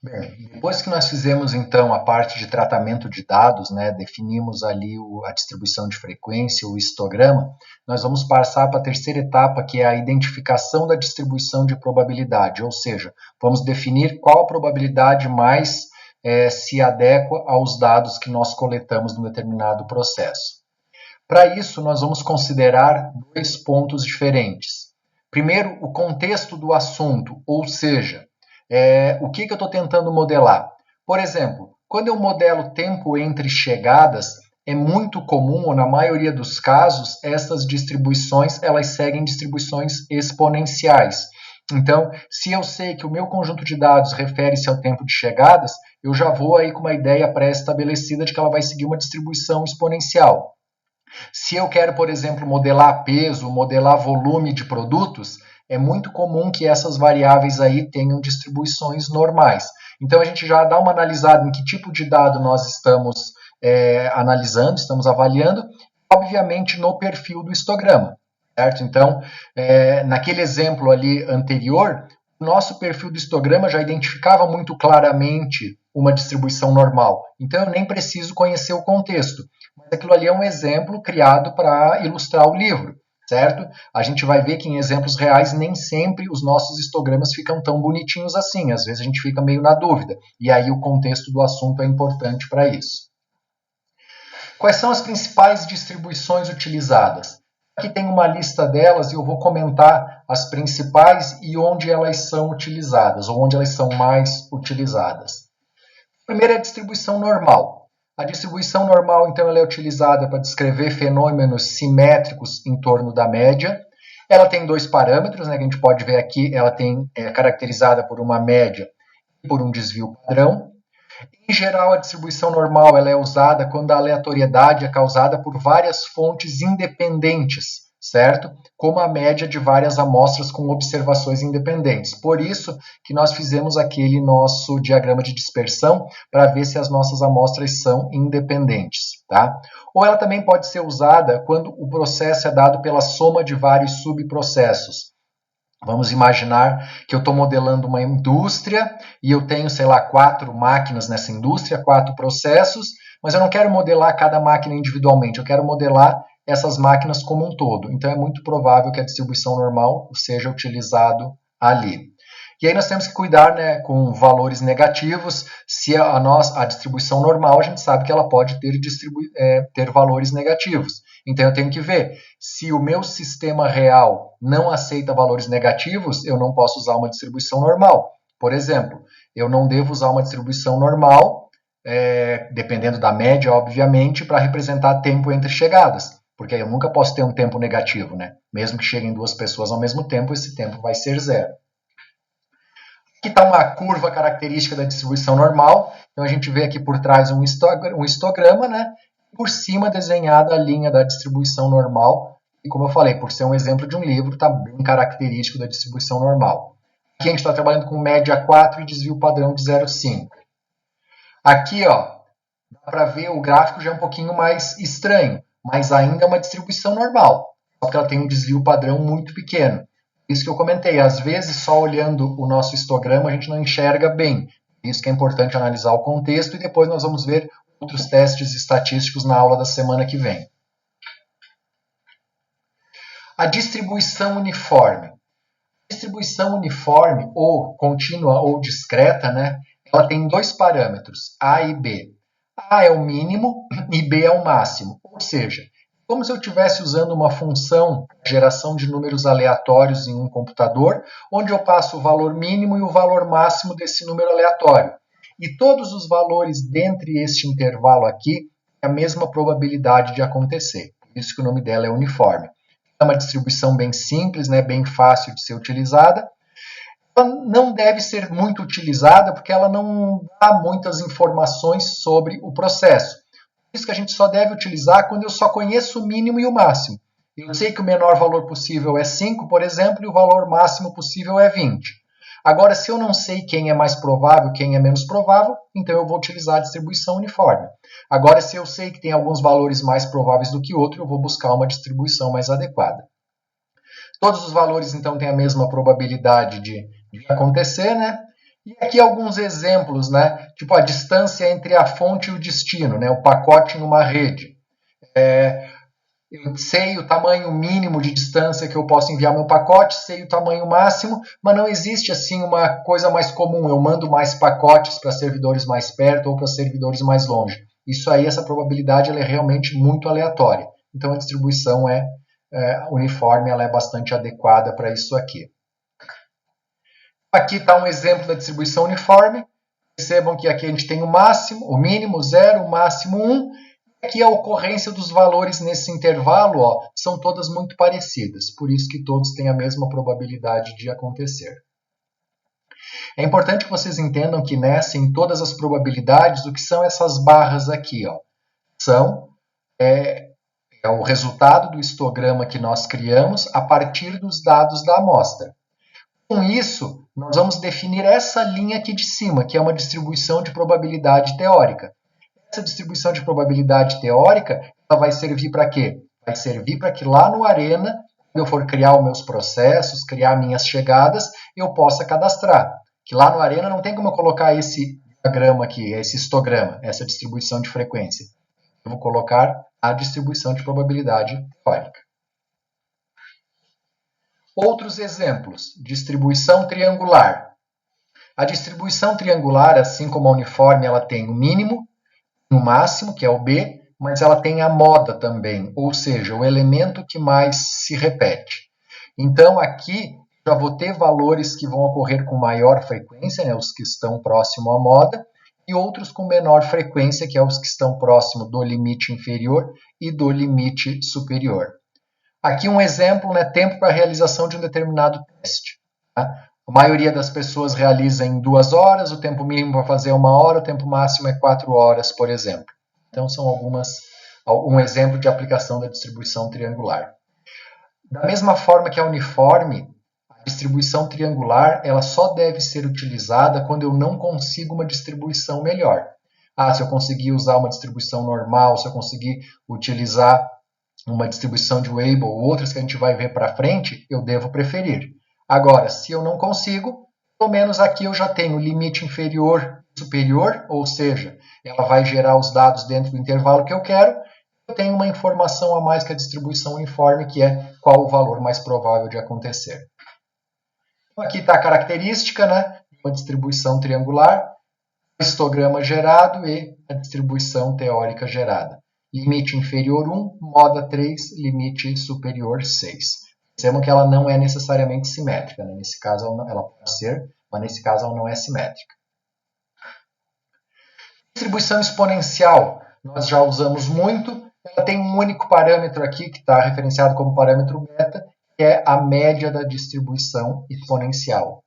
Bem, depois que nós fizemos então a parte de tratamento de dados, né, definimos ali a distribuição de frequência, o histograma, nós vamos passar para a terceira etapa, que é a identificação da distribuição de probabilidade, ou seja, vamos definir qual a probabilidade mais se adequa aos dados que nós coletamos num determinado processo. Para isso, nós vamos considerar dois pontos diferentes. Primeiro, o contexto do assunto, ou seja, o que eu estou tentando modelar. Por exemplo, quando eu modelo tempo entre chegadas, é muito comum, ou na maioria dos casos, essas distribuições elas seguem distribuições exponenciais. Então, se eu sei que o meu conjunto de dados refere-se ao tempo de chegadas, eu já vou aí com uma ideia pré-estabelecida de que ela vai seguir uma distribuição exponencial. Se eu quero, por exemplo, modelar peso, modelar volume de produtos, é muito comum que essas variáveis aí tenham distribuições normais. Então a gente já dá uma analisada em que tipo de dado nós estamos analisando, estamos avaliando, obviamente no perfil do histograma, certo? Então, naquele exemplo ali anterior, o nosso perfil do histograma já identificava muito claramente uma distribuição normal. Então eu nem preciso conhecer o contexto. Mas aquilo ali é um exemplo criado para ilustrar o livro, certo? A gente vai ver que em exemplos reais nem sempre os nossos histogramas ficam tão bonitinhos assim. Às vezes a gente fica meio na dúvida. E aí o contexto do assunto é importante para isso. Quais são as principais distribuições utilizadas? Aqui tem uma lista delas e eu vou comentar as principais e onde elas são utilizadas, ou onde elas são mais utilizadas. Primeiro é a distribuição normal. A distribuição normal, então, ela é utilizada para descrever fenômenos simétricos em torno da média. Ela tem dois parâmetros, né, que a gente pode ver aqui, ela é caracterizada por uma média e por um desvio padrão. Em geral, a distribuição normal ela é usada quando a aleatoriedade é causada por várias fontes independentes, certo? Como a média de várias amostras com observações independentes. Por isso que nós fizemos aquele nosso diagrama de dispersão para ver se as nossas amostras são independentes, tá? Ou ela também pode ser usada quando o processo é dado pela soma de vários subprocessos. Vamos imaginar que eu estou modelando uma indústria e eu tenho, sei lá, 4 máquinas nessa indústria, 4 processos, mas eu não quero modelar cada máquina individualmente, eu quero modelar essas máquinas como um todo. Então é muito provável que a distribuição normal seja utilizado ali. E aí nós temos que cuidar, né, com valores negativos. Se a distribuição normal, a gente sabe que ela pode ter valores negativos. Então eu tenho que ver, se o meu sistema real não aceita valores negativos, eu não posso usar uma distribuição normal. Por exemplo, eu não devo usar uma distribuição normal, dependendo da média, obviamente, para representar tempo entre chegadas. Porque eu nunca posso ter um tempo negativo, né? Mesmo que cheguem 2 pessoas ao mesmo tempo, esse tempo vai ser 0. Aqui está uma curva característica da distribuição normal. Então a gente vê aqui por trás um histograma, né? Por cima desenhada a linha da distribuição normal. E como eu falei, por ser um exemplo de um livro, está bem característico da distribuição normal. Aqui a gente está trabalhando com média 4 e desvio padrão de 0,5. Aqui, ó, dá para ver o gráfico já é um pouquinho mais estranho, mas ainda é uma distribuição normal, só que ela tem um desvio padrão muito pequeno. Isso que eu comentei, às vezes só olhando o nosso histograma a gente não enxerga bem. Isso que é importante analisar o contexto e depois nós vamos ver outros testes estatísticos na aula da semana que vem. A distribuição uniforme. A distribuição uniforme, ou contínua ou discreta, né, ela tem 2 parâmetros, A e B. A é o mínimo e B é o máximo, ou seja, como se eu estivesse usando uma função de geração de números aleatórios em um computador, onde eu passo o valor mínimo e o valor máximo desse número aleatório. E todos os valores dentre este intervalo aqui têm a mesma probabilidade de acontecer. Por isso que o nome dela é uniforme. É uma distribuição bem simples, né, bem fácil de ser utilizada. Ela não deve ser muito utilizada porque ela não dá muitas informações sobre o processo. Isso que a gente só deve utilizar quando eu só conheço o mínimo e o máximo. Eu sei que o menor valor possível é 5, por exemplo, e o valor máximo possível é 20. Agora, se eu não sei quem é mais provável, quem é menos provável, então eu vou utilizar a distribuição uniforme. Agora, se eu sei que tem alguns valores mais prováveis do que outro, eu vou buscar uma distribuição mais adequada. Todos os valores, então, têm a mesma probabilidade de acontecer, né? E aqui alguns exemplos, né? Tipo a distância entre a fonte e o destino, né? O pacote em uma rede. Eu sei o tamanho mínimo de distância que eu posso enviar meu pacote, sei o tamanho máximo, mas não existe assim uma coisa mais comum. Eu mando mais pacotes para servidores mais perto ou para servidores mais longe. Isso aí, essa probabilidade ela é realmente muito aleatória. Então a distribuição uniforme, ela é bastante adequada para isso aqui. Aqui está um exemplo da distribuição uniforme. Percebam que aqui a gente tem o máximo, o mínimo 0, o máximo 1. Aqui a ocorrência dos valores nesse intervalo são todas muito parecidas, por isso que todos têm a mesma probabilidade de acontecer. É importante que vocês entendam que em todas as probabilidades, o que são essas barras aqui? São o resultado do histograma que nós criamos a partir dos dados da amostra. Com isso, nós vamos definir essa linha aqui de cima, que é uma distribuição de probabilidade teórica. Essa distribuição de probabilidade teórica, ela vai servir para quê? Vai servir para que lá no Arena, quando eu for criar os meus processos, criar minhas chegadas, eu possa cadastrar. Que lá no Arena não tem como eu colocar esse diagrama aqui, esse histograma, essa distribuição de frequência. Eu vou colocar a distribuição de probabilidade teórica. Outros exemplos, distribuição triangular. A distribuição triangular, assim como a uniforme, ela tem o mínimo, o máximo, que é o B, mas ela tem a moda também, ou seja, o elemento que mais se repete. Então, aqui, já vou ter valores que vão ocorrer com maior frequência, né, os que estão próximo à moda, e outros com menor frequência, que é os que estão próximo do limite inferior e do limite superior. Aqui um exemplo, né, tempo para a realização de um determinado teste. Tá? A maioria das pessoas realiza em 2 horas, o tempo mínimo para fazer é 1 hora, o tempo máximo é 4 horas, por exemplo. Então, são um exemplo de aplicação da distribuição triangular. Da mesma forma que a uniforme, a distribuição triangular ela só deve ser utilizada quando eu não consigo uma distribuição melhor. Se eu conseguir usar uma distribuição normal, se eu conseguir utilizar uma distribuição de Weibull ou outras que a gente vai ver para frente, eu devo preferir. Agora, se eu não consigo, pelo menos aqui eu já tenho limite inferior e superior, ou seja, ela vai gerar os dados dentro do intervalo que eu quero. Eu tenho uma informação a mais que a distribuição uniforme, que é qual o valor mais provável de acontecer. Então, aqui está a característica, né, de uma distribuição triangular, o histograma gerado e a distribuição teórica gerada. Limite inferior 1, moda 3, limite superior 6. Percebam que ela não é necessariamente simétrica. Né? Nesse caso, ela pode ser, mas nesse caso ela não é simétrica. Distribuição exponencial, nós já usamos muito. Ela tem um único parâmetro aqui, que está referenciado como parâmetro beta, que é a média da distribuição exponencial.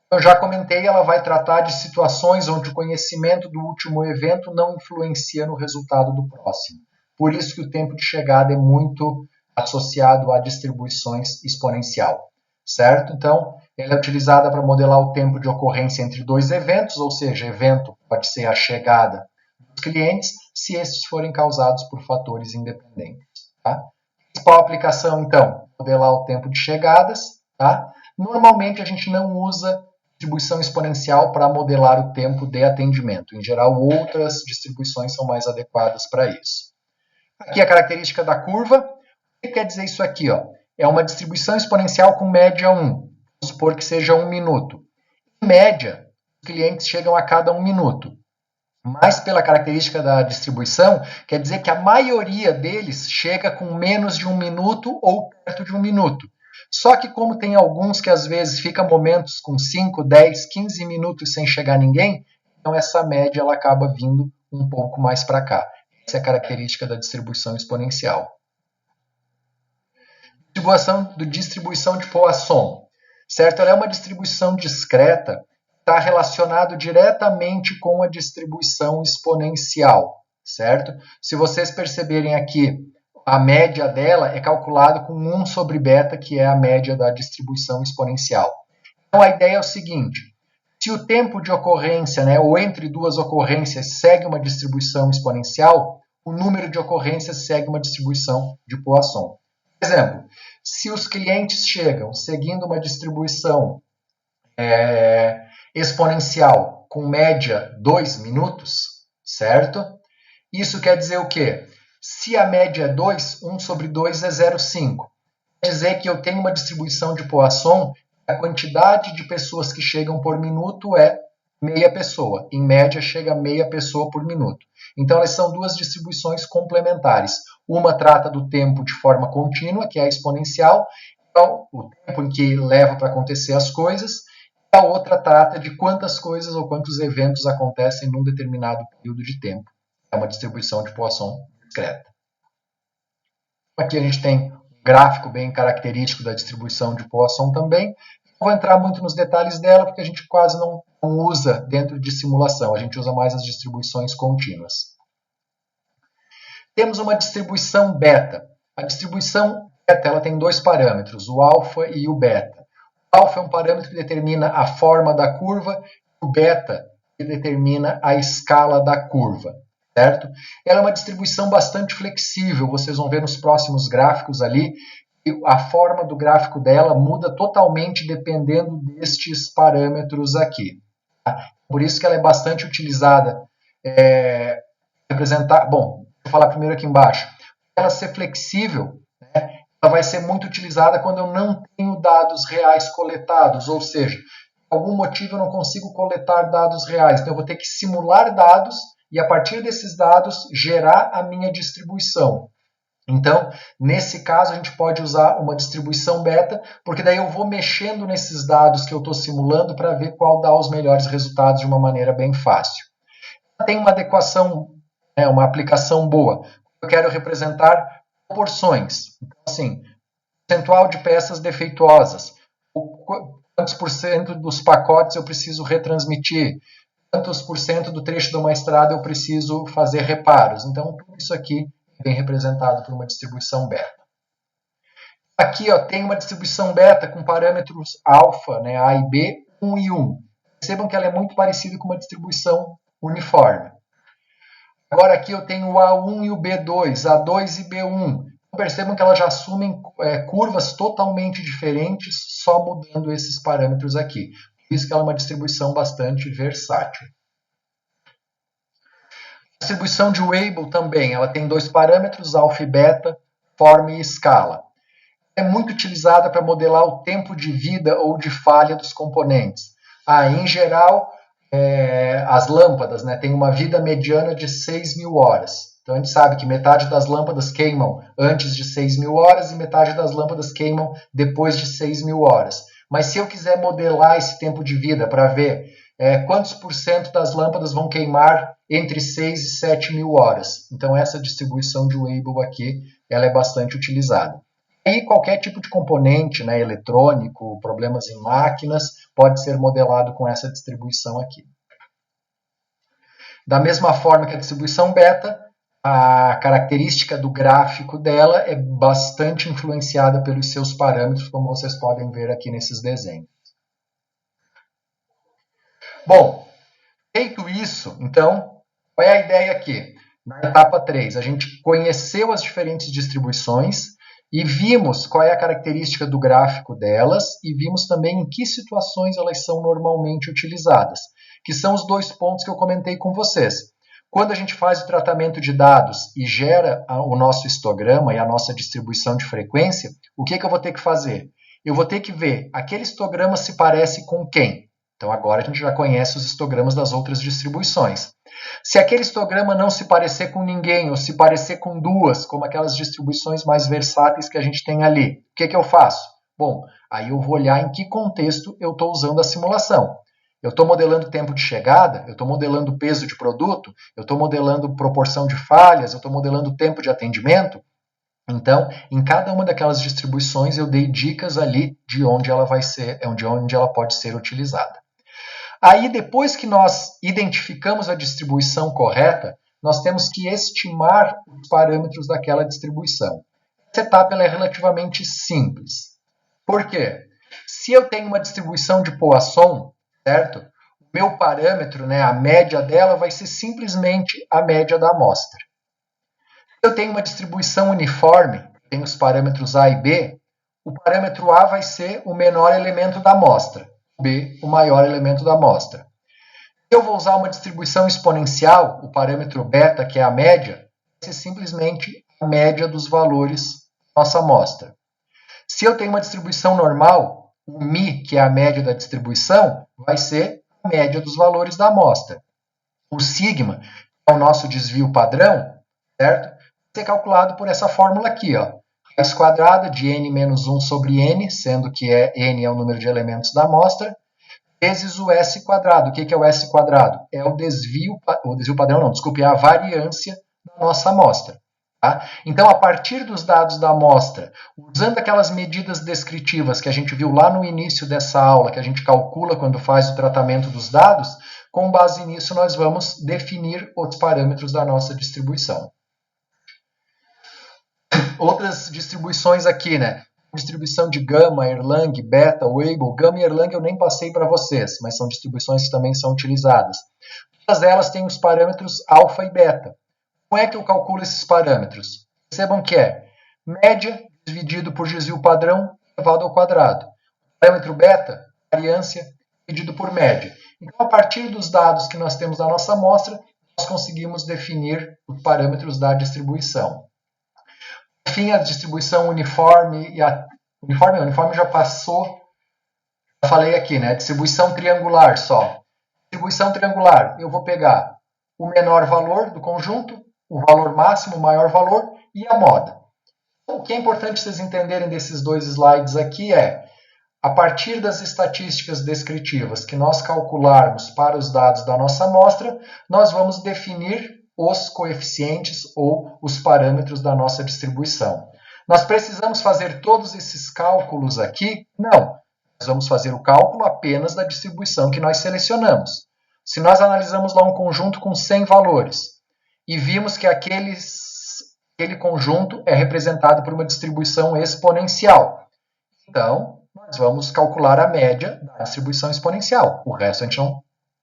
Eu já comentei, ela vai tratar de situações onde o conhecimento do último evento não influencia no resultado do próximo. Por isso que o tempo de chegada é muito associado a distribuições exponencial, certo? Então, ela é utilizada para modelar o tempo de ocorrência entre 2 eventos, ou seja, evento pode ser a chegada dos clientes, se estes forem causados por fatores independentes. Tá? Principal aplicação, então, modelar o tempo de chegadas. Tá? Normalmente, a gente não usa distribuição exponencial para modelar o tempo de atendimento. Em geral, outras distribuições são mais adequadas para isso. Aqui a característica da curva. O que quer dizer isso aqui? É uma distribuição exponencial com média 1. Vamos supor que seja 1 minuto. Em média, os clientes chegam a cada 1 minuto. Mas pela característica da distribuição, quer dizer que a maioria deles chega com menos de 1 minuto ou perto de 1 minuto. Só que como tem alguns que às vezes ficam momentos com 5, 10, 15 minutos sem chegar ninguém, então essa média ela acaba vindo um pouco mais para cá. Essa é a característica da distribuição exponencial. Distribuição de Poisson, certo? Ela é uma distribuição discreta, está relacionado diretamente com a distribuição exponencial, certo? Se vocês perceberem aqui, a média dela é calculada com 1 sobre beta, que é a média da distribuição exponencial. Então, a ideia é o seguinte, se o tempo de ocorrência, né, ou entre duas ocorrências, segue uma distribuição exponencial, o número de ocorrências segue uma distribuição de Poisson. Por exemplo, se os clientes chegam seguindo uma distribuição exponencial com média 2 minutos, certo? Isso quer dizer o quê? Se a média é 2, 1 sobre 2 é 0,5. Quer dizer que eu tenho uma distribuição de Poisson, a quantidade de pessoas que chegam por minuto é meia pessoa. Em média, chega meia pessoa por minuto. Então, elas são duas distribuições complementares. Uma trata do tempo de forma contínua, que é a exponencial, então, o tempo em que leva para acontecer as coisas, e a outra trata de quantas coisas ou quantos eventos acontecem num determinado período de tempo. É uma distribuição de Poisson discreta. Aqui a gente tem um gráfico bem característico da distribuição de Poisson também. Não vou entrar muito nos detalhes dela, porque a gente quase não usa dentro de simulação, a gente usa mais as distribuições contínuas. Temos uma distribuição beta. A distribuição beta ela tem dois parâmetros, o alfa e o beta. O alfa é um parâmetro que determina a forma da curva, e o beta que determina a escala da curva. Certo? Ela é uma distribuição bastante flexível, vocês vão ver nos próximos gráficos ali, que a forma do gráfico dela muda totalmente dependendo destes parâmetros aqui. Tá? Por isso que ela é bastante utilizada. Bom, vou falar primeiro aqui embaixo. Ela ser flexível, né, ela vai ser muito utilizada quando eu não tenho dados reais coletados, ou seja, por algum motivo eu não consigo coletar dados reais, então eu vou ter que simular dados e, a partir desses dados, gerar a minha distribuição. Então, nesse caso, a gente pode usar uma distribuição beta, porque daí eu vou mexendo nesses dados que eu estou simulando para ver qual dá os melhores resultados de uma maneira bem fácil. Tem uma adequação, uma aplicação boa. Eu quero representar proporções. Então, assim, percentual de peças defeituosas. Quantos por cento dos pacotes eu preciso retransmitir? Quantos por cento do trecho de uma estrada eu preciso fazer reparos? Então, tudo isso aqui é bem representado por uma distribuição beta. Aqui tem uma distribuição beta com parâmetros alfa, A e B, 1 e 1. Percebam que ela é muito parecida com uma distribuição uniforme. Agora aqui eu tenho o A1 e o B2, A2 e B1. Percebam que elas já assumem curvas totalmente diferentes, só mudando esses parâmetros aqui. Por isso que ela é uma distribuição bastante versátil. A distribuição de Weibull também, ela tem dois parâmetros, alfa e beta, forma e escala. É muito utilizada para modelar o tempo de vida ou de falha dos componentes. Em geral, as lâmpadas têm uma vida mediana de 6.000 horas. Então a gente sabe que metade das lâmpadas queimam antes de 6.000 horas e metade das lâmpadas queimam depois de 6.000 horas. Mas se eu quiser modelar esse tempo de vida para ver quantos por cento das lâmpadas vão queimar entre 6 e 7.000 horas. Então essa distribuição de Weibull aqui ela é bastante utilizada. E qualquer tipo de componente eletrônico, problemas em máquinas, pode ser modelado com essa distribuição aqui. Da mesma forma que a distribuição beta, a característica do gráfico dela é bastante influenciada pelos seus parâmetros, como vocês podem ver aqui nesses desenhos. Bom, feito isso, então, qual é a ideia aqui? Na etapa 3, a gente conheceu as diferentes distribuições e vimos qual é a característica do gráfico delas e vimos também em que situações elas são normalmente utilizadas, que são os dois pontos que eu comentei com vocês. Quando a gente faz o tratamento de dados e gera o nosso histograma e a nossa distribuição de frequência, o que eu vou ter que fazer? Eu vou ter que ver aquele histograma se parece com quem? Então agora a gente já conhece os histogramas das outras distribuições. Se aquele histograma não se parecer com ninguém, ou se parecer com duas, como aquelas distribuições mais versáteis que a gente tem ali, o que eu faço? Bom, aí eu vou olhar em que contexto eu estou usando a simulação. Eu estou modelando tempo de chegada, eu estou modelando peso de produto, eu estou modelando proporção de falhas, eu estou modelando tempo de atendimento. Então, em cada uma daquelas distribuições eu dei dicas ali de onde ela vai ser, de onde ela pode ser utilizada. Aí, depois que nós identificamos a distribuição correta, nós temos que estimar os parâmetros daquela distribuição. Essa etapa ela é relativamente simples. Por quê? Se eu tenho uma distribuição de Poisson, certo? O meu parâmetro, a média dela, vai ser simplesmente a média da amostra. Se eu tenho uma distribuição uniforme, tenho os parâmetros A e B, o parâmetro A vai ser o menor elemento da amostra. B, o maior elemento da amostra. Eu vou usar uma distribuição exponencial, o parâmetro beta, que é a média, vai ser simplesmente a média dos valores da nossa amostra. Se eu tenho uma distribuição normal, o μ, que é a média da distribuição, vai ser a média dos valores da amostra. O sigma, que é o nosso desvio padrão, certo? Vai ser calculado por essa fórmula aqui, ó. Raiz quadrada de n menos 1 sobre n, sendo que n é o número de elementos da amostra, vezes o S quadrado. O que é o S quadrado? É o desvio padrão, não, desculpe, é a variância da nossa amostra. Tá? Então, a partir dos dados da amostra, usando aquelas medidas descritivas que a gente viu lá no início dessa aula, que a gente calcula quando faz o tratamento dos dados, com base nisso nós vamos definir os parâmetros da nossa distribuição. Outras distribuições aqui, né? Distribuição de gama, Erlang, beta, Weibull. Gama e Erlang eu nem passei para vocês, mas são distribuições que também são utilizadas. Todas elas têm os parâmetros alfa e beta. Como é que eu calculo esses parâmetros? Percebam que é média dividido por desvio padrão elevado ao quadrado. O parâmetro beta, variância, dividido por média. Então, a partir dos dados que nós temos da nossa amostra, nós conseguimos definir os parâmetros da distribuição. Enfim, a distribuição uniforme e a uniforme já passou, já falei aqui, né? Distribuição triangular só. Distribuição triangular, eu vou pegar o menor valor do conjunto, o valor máximo, o maior valor e a moda. O que é importante vocês entenderem desses dois slides aqui é, a partir das estatísticas descritivas que nós calcularmos para os dados da nossa amostra, nós vamos definir os coeficientes ou os parâmetros da nossa distribuição. Nós precisamos fazer todos esses cálculos aqui? Não. Nós vamos fazer o cálculo apenas da distribuição que nós selecionamos. Se nós analisamos lá um conjunto com 100 valores e vimos que aquele conjunto é representado por uma distribuição exponencial, então nós vamos calcular a média da distribuição exponencial. O resto a gente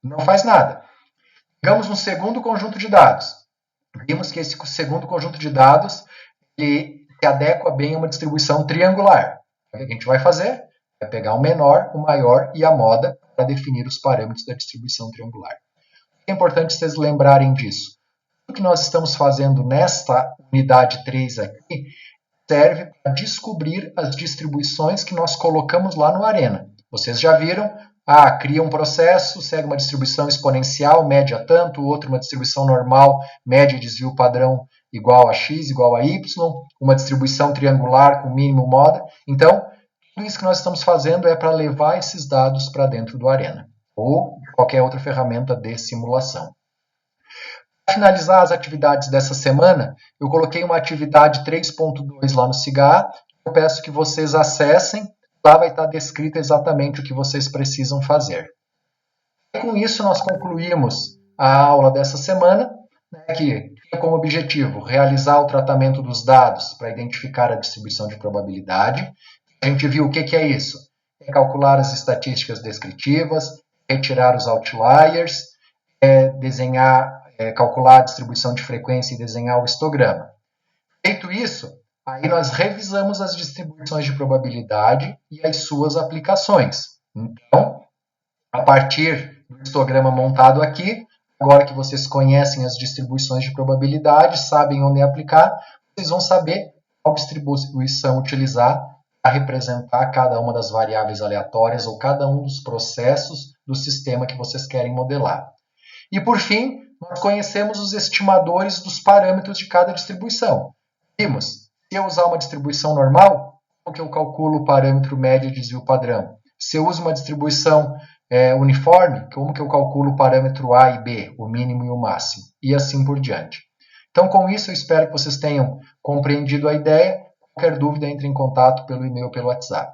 não faz nada. Pegamos um segundo conjunto de dados. Vimos que esse segundo conjunto de dados ele se adequa bem a uma distribuição triangular. O que a gente vai fazer? Vai pegar o menor, o maior e a moda para definir os parâmetros da distribuição triangular. É importante vocês lembrarem disso. O que nós estamos fazendo nesta unidade 3 aqui serve para descobrir as distribuições que nós colocamos lá no Arena. Vocês já viram? Cria um processo, segue uma distribuição exponencial, média tanto, outro uma distribuição normal, média e desvio padrão igual a x, igual a y, uma distribuição triangular com mínimo moda. Então, tudo isso que nós estamos fazendo é para levar esses dados para dentro do Arena, ou qualquer outra ferramenta de simulação. Para finalizar as atividades dessa semana, eu coloquei uma atividade 3.2 lá no SIGA. Eu peço que vocês acessem. Lá vai estar descrito exatamente o que vocês precisam fazer. E com isso, nós concluímos a aula dessa semana, né, que tinha como objetivo realizar o tratamento dos dados para identificar a distribuição de probabilidade. A gente viu o que é isso. É calcular as estatísticas descritivas, retirar os outliers, calcular a distribuição de frequência e desenhar o histograma. Feito isso, aí nós revisamos as distribuições de probabilidade e as suas aplicações. Então, a partir do histograma montado aqui, agora que vocês conhecem as distribuições de probabilidade, sabem onde aplicar, vocês vão saber qual distribuição utilizar para representar cada uma das variáveis aleatórias ou cada um dos processos do sistema que vocês querem modelar. E, por fim, nós conhecemos os estimadores dos parâmetros de cada distribuição. Vimos, se eu usar uma distribuição normal, como que eu calculo o parâmetro média de desvio padrão? Se eu uso uma distribuição uniforme, como que eu calculo o parâmetro A e B, o mínimo e o máximo? E assim por diante. Então, com isso, eu espero que vocês tenham compreendido a ideia. Qualquer dúvida, entre em contato pelo e-mail ou pelo WhatsApp.